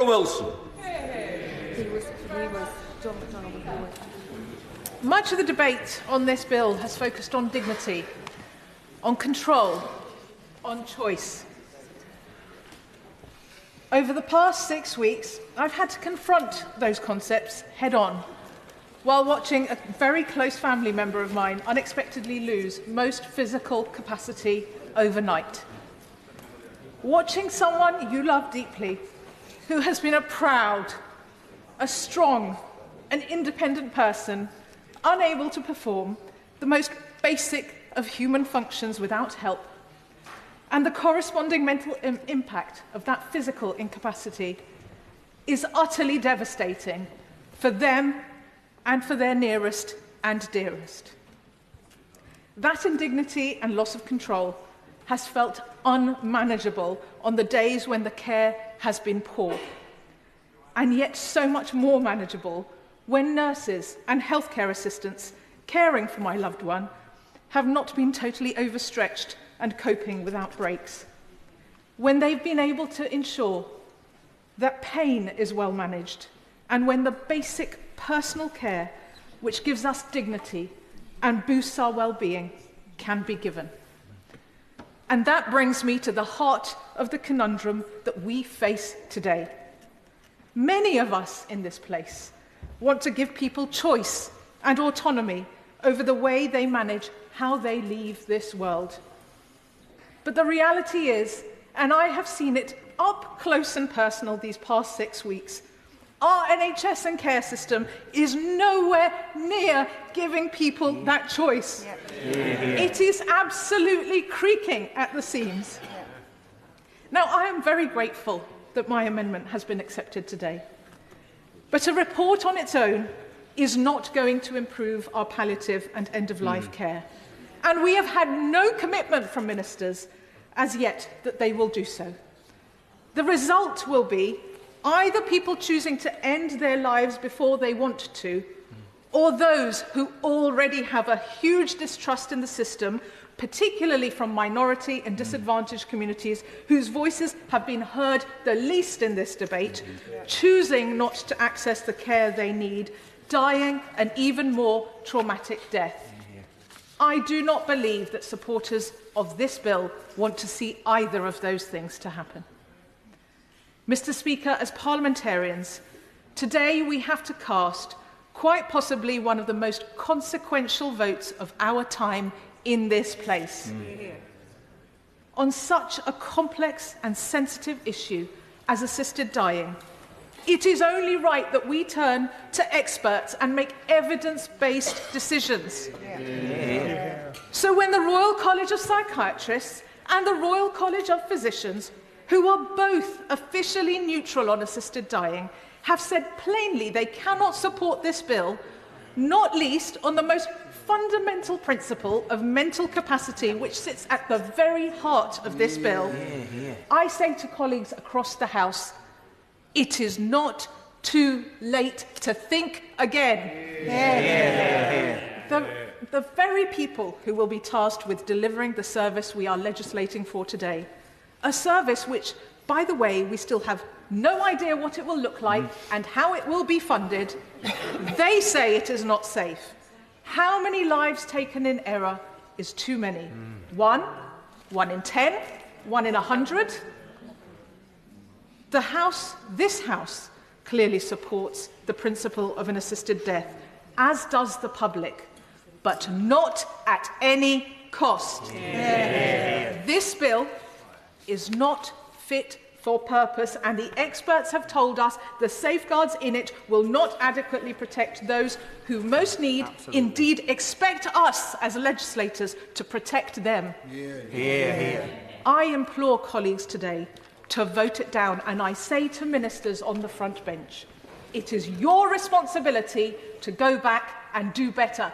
Wilson. Much of the debate on this bill has focused on dignity, on control, on choice. Over the past 6 weeks, I've had to confront those concepts head-on while watching a very close family member of mine unexpectedly lose most physical capacity overnight. Watching someone you love deeply, who has been a proud, a strong, an independent person, unable to perform the most basic of human functions without help, and the corresponding mental impact of that physical incapacity is utterly devastating for them and for their nearest and dearest. That indignity and loss of control has felt unmanageable on the days when the care has been poor, and yet so much more manageable when nurses and healthcare assistants caring for my loved one have not been totally overstretched and coping without breaks, when they've been able to ensure that pain is well managed, and when the basic personal care which gives us dignity and boosts our well-being can be given. And that brings me to the heart of the conundrum that we face today. Many of us in this place want to give people choice and autonomy over the way they manage how they leave this world. But the reality is, and I have seen it up close and personal these past 6 weeks, our NHS and care system is nowhere near giving people that choice. It is absolutely creaking at the seams. Now, I am very grateful that my amendment has been accepted today. But a report on its own is not going to improve our palliative and end-of-life care. And we have had no commitment from ministers as yet that they will do so. The result will be either people choosing to end their lives before they want to, or those who already have a huge distrust in the system, particularly from minority and disadvantaged communities whose voices have been heard the least in this debate, choosing not to access the care they need, dying an even more traumatic death. I do not believe that supporters of this bill want to see either of those things to happen. Mr. Speaker, as parliamentarians, today we have to cast quite possibly one of the most consequential votes of our time in this place. On such a complex and sensitive issue as assisted dying, it is only right that we turn to experts and make evidence-based decisions. So when the Royal College of Psychiatrists and the Royal College of Physicians, who are both officially neutral on assisted dying, have said plainly they cannot support this bill, not least on the most fundamental principle of mental capacity, which sits at the very heart of this bill, I say to colleagues across the House, it is not too late to think again. The very people who will be tasked with delivering the service we are legislating for today, a service which, by the way, we still have no idea what it will look like and how it will be funded, they say it is not safe. How many lives taken in error is too many? 1 in 10, 1 in 100? This House, clearly supports the principle of an assisted death, as does the public, but not at any cost. This bill is not fit for purpose, and the experts have told us the safeguards in it will not adequately protect those who most need, indeed expect us as legislators to protect them. I implore colleagues today to vote it down, and I say to ministers on the front bench, it is your responsibility to go back and do better.